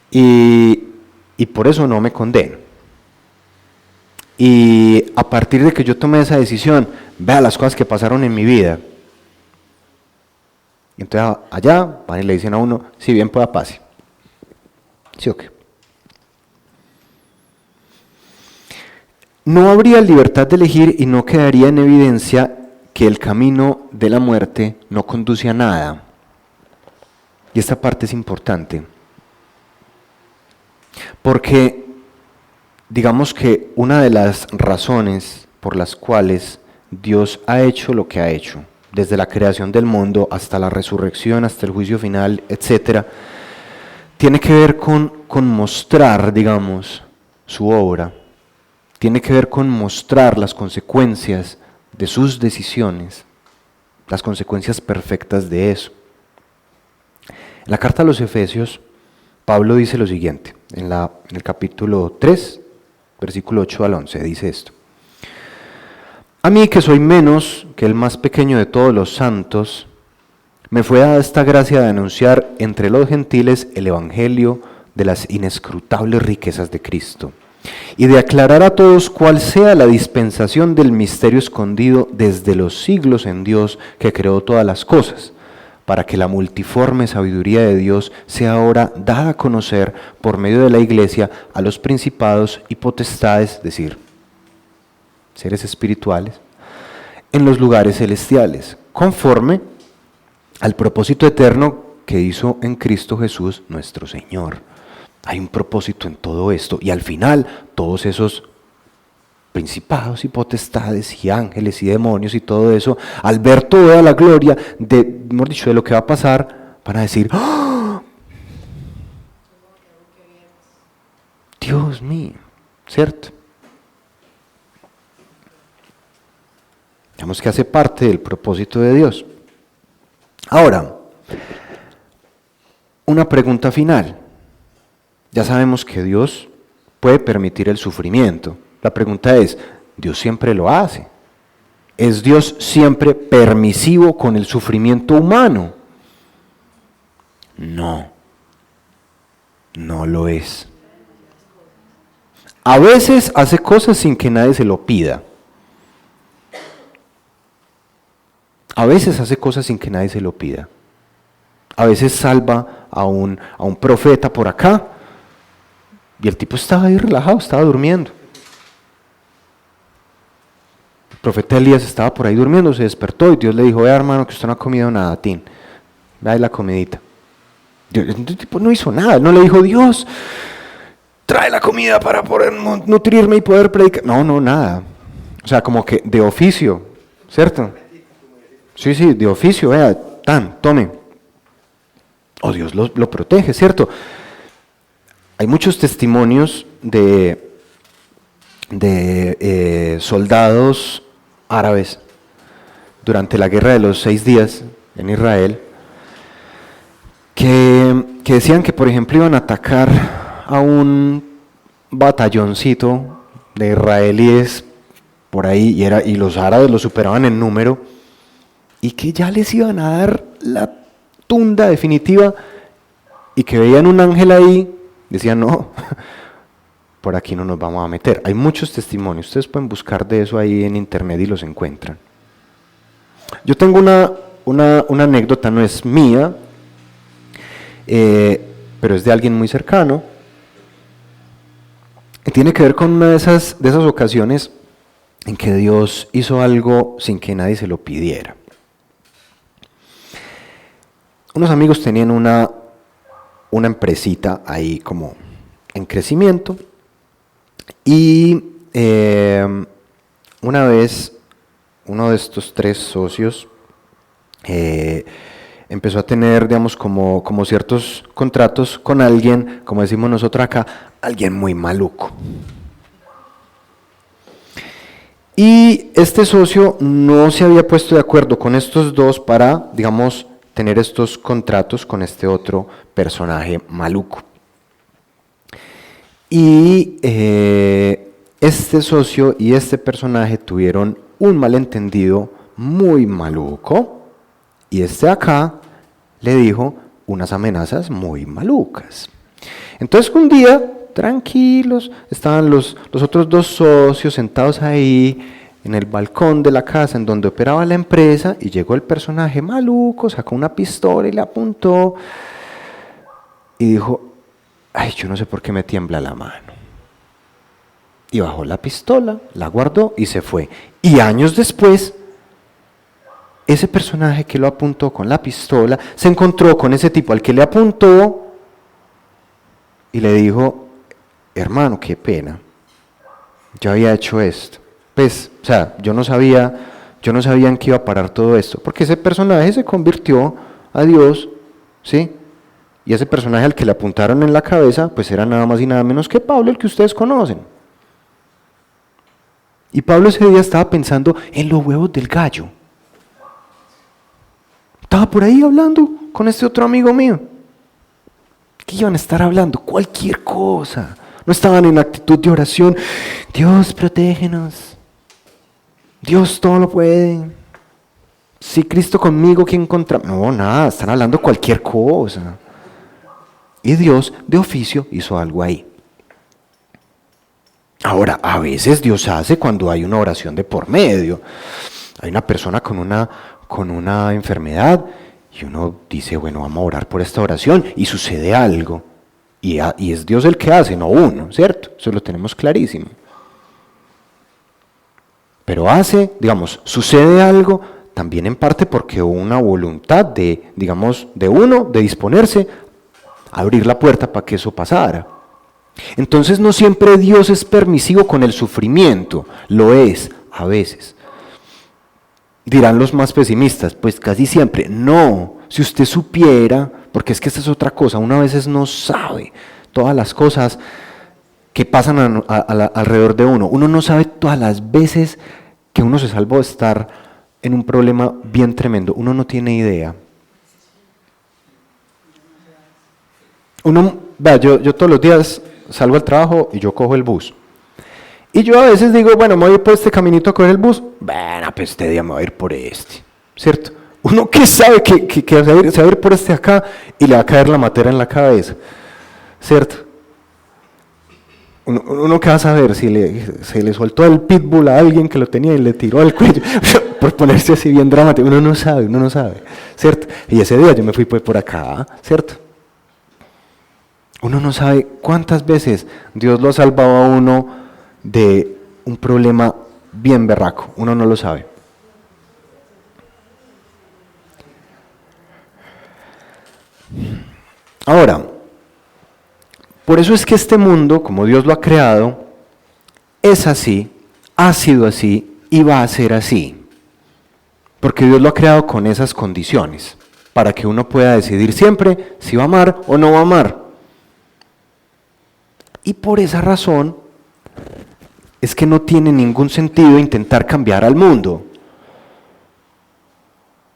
Y por eso no me condeno. Y a partir de que yo tomé esa decisión, vea las cosas que pasaron en mi vida. Y entonces allá van y le dicen a uno, si bien pueda pase. ¿Sí o qué? No habría libertad de elegir y no quedaría en evidencia que el camino de la muerte no conduce a nada. Y esta parte es importante. Porque digamos que una de las razones por las cuales Dios ha hecho lo que ha hecho, desde la creación del mundo hasta la resurrección, hasta el juicio final, etc., tiene que ver con mostrar, digamos, su obra. Tiene que ver con mostrar las consecuencias de sus decisiones, las consecuencias perfectas de eso. En la carta a los Efesios, Pablo dice lo siguiente, en el capítulo 3, versículo 8 al 11, dice esto. A mí, que soy menos que el más pequeño de todos los santos, me fue dada esta gracia de anunciar entre los gentiles el evangelio de las inescrutables riquezas de Cristo, y de aclarar a todos cuál sea la dispensación del misterio escondido desde los siglos en Dios que creó todas las cosas, para que la multiforme sabiduría de Dios sea ahora dada a conocer por medio de la Iglesia a los principados y potestades, es decir, seres espirituales, en los lugares celestiales, conforme al propósito eterno que hizo en Cristo Jesús nuestro Señor. Hay un propósito en todo esto, y al final todos esos principados y potestades y ángeles y demonios y todo eso, al ver toda la gloria de lo que va a pasar, van a decir, ¡oh! Dios mío, ¿cierto? Digamos que hace parte del propósito de Dios. Ahora, una pregunta final. Ya sabemos que Dios puede permitir el sufrimiento. La pregunta es, ¿Dios siempre lo hace? ¿Es Dios siempre permisivo con el sufrimiento humano? No, no lo es. A veces hace cosas sin que nadie se lo pida. A veces hace cosas sin que nadie se lo pida. A veces salva a un profeta por acá y el tipo estaba ahí relajado, estaba durmiendo. El profeta Elías estaba por ahí durmiendo, se despertó y Dios le dijo: vea, hermano, que usted no ha comido nada, Tin. Vea ahí la comidita. El tipo no hizo nada, no le dijo: Dios, trae la comida para poder nutrirme y poder predicar. No, nada. O sea, como que de oficio, ¿cierto? Sí, de oficio, vea, tome. O Dios lo protege, ¿cierto? Hay muchos testimonios de soldados árabes durante la guerra de los 6 días en Israel, que decían que, por ejemplo, iban a atacar a un batalloncito de israelíes por ahí, y los árabes los superaban en número, y que ya les iban a dar la tunda definitiva, y que veían un ángel ahí, decían: no, por aquí no nos vamos a meter. Hay muchos testimonios, ustedes pueden buscar de eso ahí en internet y los encuentran. Yo tengo una anécdota, no es mía, pero es de alguien muy cercano, y tiene que ver con una de esas ocasiones en que Dios hizo algo sin que nadie se lo pidiera. Unos amigos tenían una empresita ahí como en crecimiento, y una vez uno de estos 3 socios empezó a tener, digamos, como ciertos contratos con alguien, como decimos nosotros acá, alguien muy maluco. Y este socio no se había puesto de acuerdo con estos dos para, digamos, tener estos contratos con este otro personaje maluco. Y este socio y este personaje tuvieron un malentendido muy maluco, y este acá le dijo unas amenazas muy malucas. Entonces, un día, tranquilos, estaban los otros 2 socios sentados ahí en el balcón de la casa en donde operaba la empresa, y llegó el personaje maluco, sacó una pistola y le apuntó y dijo: ay, yo no sé por qué me tiembla la mano. Y bajó la pistola, la guardó y se fue. Y años después, ese personaje que lo apuntó con la pistola se encontró con ese tipo al que le apuntó y le dijo: hermano, qué pena, yo había hecho esto. Pues, o sea, yo no sabía en qué iba a parar todo esto, porque ese personaje se convirtió a Dios, ¿sí? Y ese personaje al que le apuntaron en la cabeza, pues era nada más y nada menos que Pablo, el que ustedes conocen. Y Pablo ese día estaba pensando en los huevos del gallo. Estaba por ahí hablando con este otro amigo mío. ¿Qué iban a estar hablando? Cualquier cosa. No estaban en actitud de oración: Dios, protégenos. Dios todo lo puede. Si Cristo conmigo, ¿quién contra? No, nada, están hablando cualquier cosa. Y Dios de oficio hizo algo ahí. Ahora, a veces Dios hace cuando hay una oración de por medio. Hay una persona con una enfermedad y uno dice: bueno, vamos a orar por esta oración, y sucede algo. Y es Dios el que hace, no uno, ¿cierto? Eso lo tenemos clarísimo. Pero sucede algo también en parte porque hubo una voluntad de uno, de disponerse a abrir la puerta para que eso pasara. Entonces, no siempre Dios es permisivo con el sufrimiento, lo es a veces. Dirán los más pesimistas: pues casi siempre. No, si usted supiera, porque es que esta es otra cosa, uno a veces no sabe todas las cosas que pasan alrededor de uno. Uno no sabe todas las veces que uno se salvó de estar en un problema bien tremendo. Uno no tiene idea. Yo todos los días salgo al trabajo y yo cojo el bus. Y yo a veces digo, bueno, me voy a ir por este caminito a coger el bus. Bueno, pues este día me voy a ir por este, ¿cierto? Uno que sabe que se va a ir por este acá y le va a caer la matera en la cabeza, ¿cierto? Uno que va a saber si se le soltó el pitbull a alguien que lo tenía y le tiró al cuello, por ponerse así bien dramático, uno no sabe, ¿cierto? Y ese día yo me fui pues por acá, ¿cierto? Uno no sabe cuántas veces Dios lo ha salvado a uno de un problema bien berraco, uno no lo sabe. Ahora, por eso es que este mundo, como Dios lo ha creado, es así, ha sido así y va a ser así. Porque Dios lo ha creado con esas condiciones, para que uno pueda decidir siempre si va a amar o no va a amar. Y por esa razón es que no tiene ningún sentido intentar cambiar al mundo.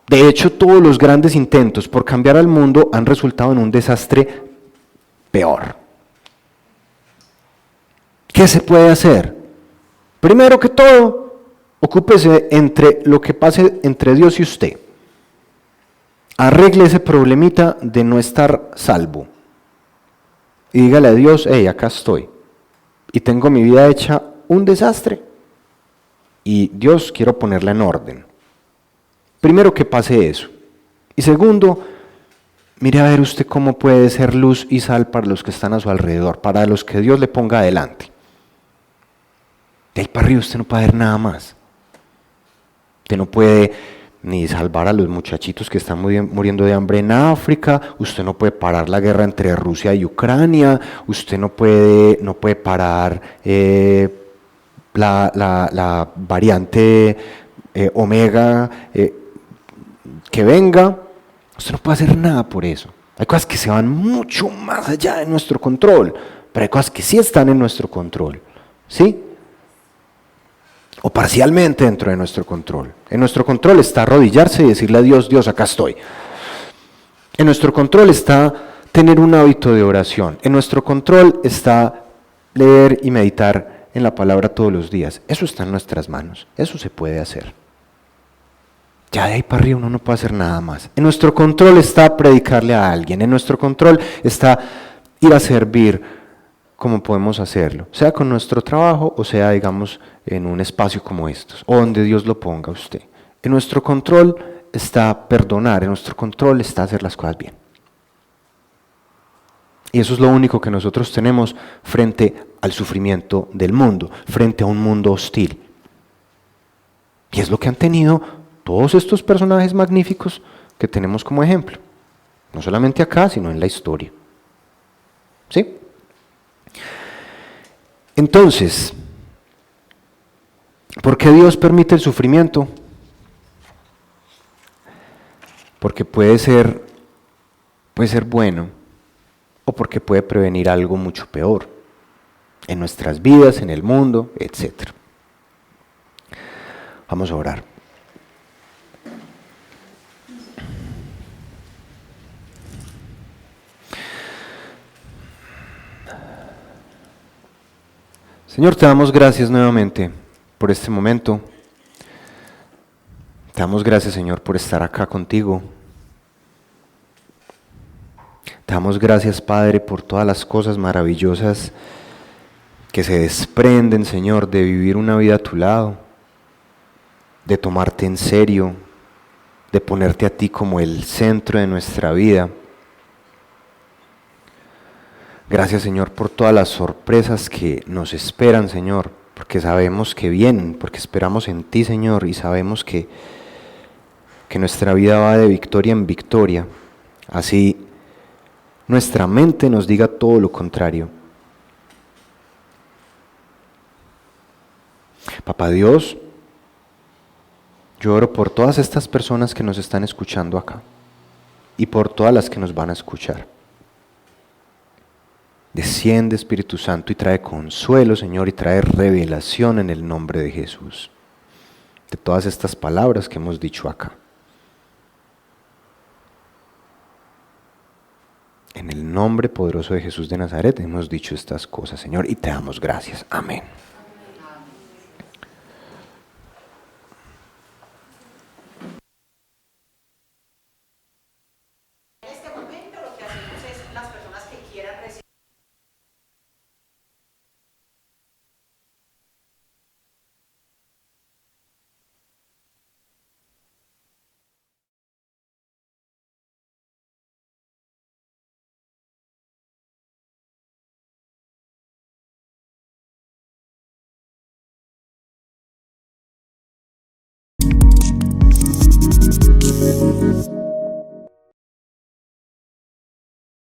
De hecho, todos los grandes intentos por cambiar al mundo han resultado en un desastre peor. ¿Qué se puede hacer? Primero que todo, ocúpese entre lo que pase entre Dios y usted. Arregle ese problemita de no estar salvo. Y dígale a Dios, hey, acá estoy. Y tengo mi vida hecha un desastre. Y Dios, quiero ponerla en orden. Primero que pase eso. Y segundo, mire a ver usted cómo puede ser luz y sal para los que están a su alrededor, para los que Dios le ponga adelante. De ahí para arriba usted no puede hacer nada más. Usted no puede ni salvar a los muchachitos que están muriendo de hambre en África, usted no puede parar la guerra entre Rusia y Ucrania, usted no puede parar la variante Omega que venga. Usted no puede hacer nada por eso. Hay cosas que se van mucho más allá de nuestro control, pero hay cosas que sí están en nuestro control, ¿sí? O parcialmente dentro de nuestro control. En nuestro control está arrodillarse y decirle a Dios, Dios, acá estoy. En nuestro control está tener un hábito de oración. En nuestro control está leer y meditar en la palabra todos los días. Eso está en nuestras manos. Eso se puede hacer. Ya de ahí para arriba uno no puede hacer nada más. En nuestro control está predicarle a alguien. En nuestro control está ir a servir como podemos hacerlo, sea con nuestro trabajo o sea, digamos, en un espacio como estos, o donde Dios lo ponga a usted. En nuestro control está perdonar, en nuestro control está hacer las cosas bien. Y eso es lo único que nosotros tenemos frente al sufrimiento del mundo, frente a un mundo hostil. Y es lo que han tenido todos estos personajes magníficos que tenemos como ejemplo, no solamente acá, sino en la historia. ¿Sí? Entonces, ¿por qué Dios permite el sufrimiento? Porque puede ser bueno o porque puede prevenir algo mucho peor en nuestras vidas, en el mundo, etc. Vamos a orar. Señor, te damos gracias nuevamente por este momento. Te damos gracias, Señor, por estar acá contigo. Te damos gracias, Padre, por todas las cosas maravillosas que se desprenden, Señor, de vivir una vida a tu lado, de tomarte en serio, de ponerte a ti como el centro de nuestra vida. Gracias, Señor, por todas las sorpresas que nos esperan, Señor, porque sabemos que vienen, porque esperamos en ti, Señor, y sabemos que nuestra vida va de victoria en victoria. Así nuestra mente nos diga todo lo contrario. Papá Dios, yo oro por todas estas personas que nos están escuchando acá y por todas las que nos van a escuchar. Desciende, Espíritu Santo, y trae consuelo, Señor, y trae revelación en el nombre de Jesús, de todas estas palabras que hemos dicho acá. En el nombre poderoso de Jesús de Nazaret hemos dicho estas cosas, Señor, y te damos gracias. Amén.